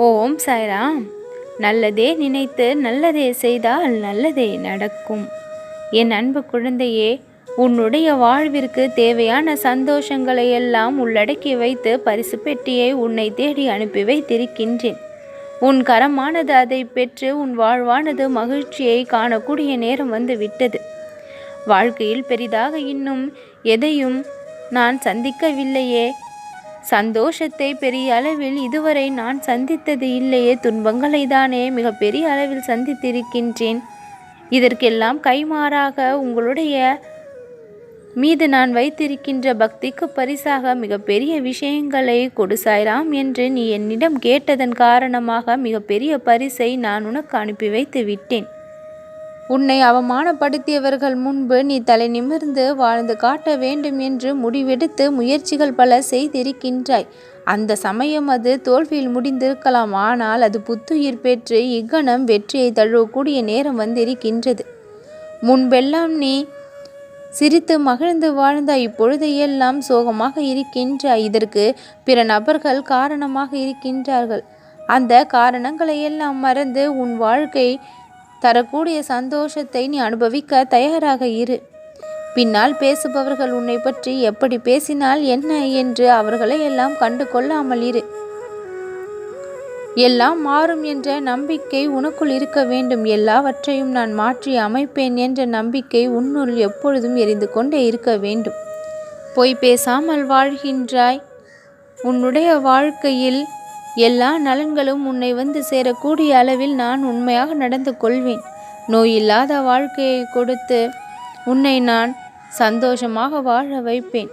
ஓம் சாய்ராம். நல்லதே நினைத்து நல்லதே செய்தால் நல்லதே நடக்கும். என் அன்பு குழந்தையே, உன்னுடைய வாழ்விற்கு தேவையான சந்தோஷங்களை எல்லாம் உள்ளடக்கி வைத்து பரிசு பெட்டியை உன்னை தேடி அனுப்பி வைத்திருக்கின்றேன். உன் கரமானது அதை பெற்று உன் வாழ்வானது மகிழ்ச்சியை காணக்கூடிய நேரம் வந்து விட்டது. வாழ்க்கையில் பெரிதாக இன்னும் எதையும் நான் சந்திக்கவில்லையே, சந்தோஷத்தை பெரிய அளவில் இதுவரை நான் சந்தித்தது இல்லையே, துன்பங்களை தானே மிக பெரிய அளவில் சந்தித்திருக்கின்றேன். இதற்கெல்லாம் கைமாறாக உங்களுடைய மீது நான் வைத்திருக்கின்ற பக்திக்கு பரிசாக மிக பெரிய விஷயங்களை கொடு சாய்ராம் என்று நீ என்னிடம் கேட்டதன் காரணமாக மிக பெரிய பரிசை நான் உனக்கு அனுப்பி வைத்து விட்டேன். உன்னை அவமானப்படுத்தியவர்கள் முன்பு நீ தலை நிமிர்ந்து வாழ்ந்து காட்ட வேண்டும் என்று முடிவெடுத்து முயற்சிகள் பல செய்திருக்கின்றாய். அந்த சமயம் அது தோல்வியில் முடிந்திருக்கலாம், ஆனால் அது புத்துயிர் பெற்று இக்கணம் வெற்றியை தழுவக்கூடிய நேரம் வந்திருக்கின்றது. முன்பெல்லாம் நீ சிரித்து மகிழ்ந்து வாழ்ந்தாய், இப்பொழுதையெல்லாம் சோகமாக இருக்கின்றாய். இதற்கு பிற நபர்கள் காரணமாக இருக்கின்றார்கள். அந்த காரணங்களை எல்லாம் மறந்து உன் வாழ்க்கை தரக்கூடிய சந்தோஷத்தை நீ அனுபவிக்க தயாராக இரு. பின்னால் பேசுபவர்கள் உன்னை பற்றி எப்படி பேசினால் என்ன என்று அவர்களை எல்லாம் கண்டு கொள்ளாமல் இரு. எல்லாம் மாறும் என்ற நம்பிக்கை உனக்குள் இருக்க வேண்டும். எல்லாவற்றையும் நான் மாற்றி அமைப்பேன் என்ற நம்பிக்கை உன்னுள் எப்பொழுதும் எரிந்து கொண்டே இருக்க வேண்டும். பொய் பேசாமல் வாழ்கின்றாய். உன்னுடைய வாழ்க்கையில் எல்லா நலன்களும் உன்னை வந்து சேரக்கூடிய அளவில் நான் உண்மையாக நடந்து கொள்வேன். நோயில்லாத வாழ்க்கையை கொடுத்து உன்னை நான் சந்தோஷமாக வாழ வைப்பேன்.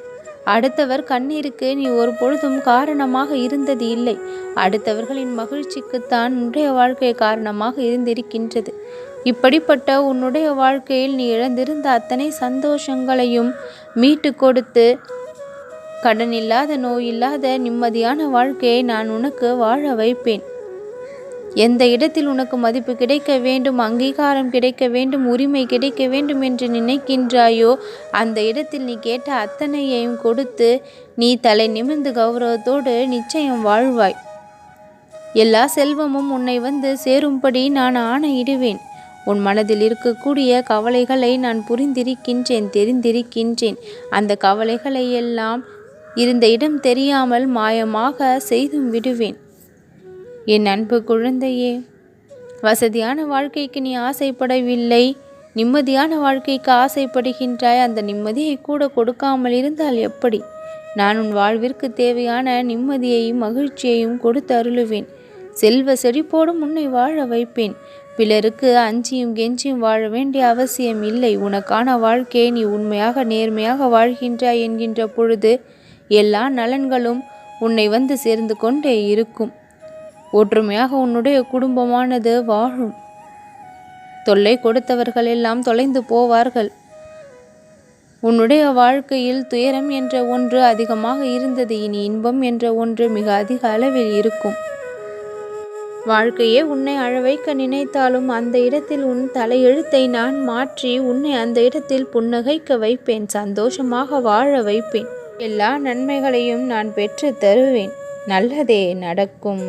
அடுத்தவர் கண்ணீருக்கு நீ ஒரு பொழுதும் காரணமாக இருந்தது இல்லை. அடுத்தவர்களின் மகிழ்ச்சிக்குத்தான் உன்னுடைய வாழ்க்கை காரணமாக இருந்திருக்கின்றது. இப்படிப்பட்ட உன்னுடைய வாழ்க்கையில் நீ இழந்திருந்த அத்தனை சந்தோஷங்களையும் மீட்டு கொடுத்து கடன் இல்லாத, நோய் இல்லாத நிம்மதியான வாழ்க்கையை நான் உனக்கு வாழ வைப்பேன். எந்த இடத்தில் உனக்கு மதிப்பு கிடைக்க வேண்டும், அங்கீகாரம் கிடைக்க வேண்டும், உரிமை கிடைக்க வேண்டும் என்று நினைக்கின்றாயோ அந்த இடத்தில் நீ கேட்ட அத்தனையையும் கொடுத்து நீ தலை நிமிர்ந்து கௌரவத்தோடு நிச்சயம் வாழ்வாய். எல்லா செல்வமும் உன்னை வந்து சேரும்படி நான் ஆணையிடுவேன். உன் மனதில் இருக்கக்கூடிய கவலைகளை நான் புரிந்திருக்கின்றேன், தெரிந்திருக்கின்றேன். அந்த கவலைகளை எல்லாம் இருந்த இடம் தெரியாமல் மாயமாக செய்தும் விடுவேன். என் அன்பு குழந்தையே, வசதியான வாழ்க்கைக்கு நீ ஆசைப்படவில்லை, நிம்மதியான வாழ்க்கைக்கு ஆசைப்படுகின்றாய். அந்த நிம்மதியை கூட கொடுக்காமல் இருந்தால் எப்படி? நான் உன் வாழ்விற்கு தேவையான நிம்மதியையும் மகிழ்ச்சியையும் கொடுத்து அருளுவேன். செல்வ செழிப்போடும் உன்னை வாழ வைப்பேன். பிறருக்கு அஞ்சியும் கெஞ்சியும் வாழ வேண்டிய அவசியம் இல்லை. உனக்கான வாழ்க்கையை நீ உண்மையாக நேர்மையாக வாழ்கின்றாய் என்கின்ற பொழுது எல்லா நலன்களும் உன்னை வந்து சேர்ந்து கொண்டே இருக்கும். ஒற்றுமையாக உன்னுடைய குடும்பமானது வாழும். தொல்லை கொடுத்தவர்கள் எல்லாம் தொலைந்து போவார்கள். உன்னுடைய வாழ்க்கையில் துயரம் என்ற ஒன்று அதிகமாக இருந்தது, இனி இன்பம் என்ற ஒன்று மிக அதிக அளவில் இருக்கும். வாழ்க்கையே உன்னை அழவைக்க நினைத்தாலும் அந்த இடத்தில் உன் தலையெழுத்தை நான் மாற்றி உன்னை அந்த இடத்தில் புன்னகைக்க வைப்பேன். சந்தோஷமாக வாழ வைப்பேன். எல்லா நன்மைகளையும் நான் பெற்று தருவேன். நல்லதே நடக்கும்.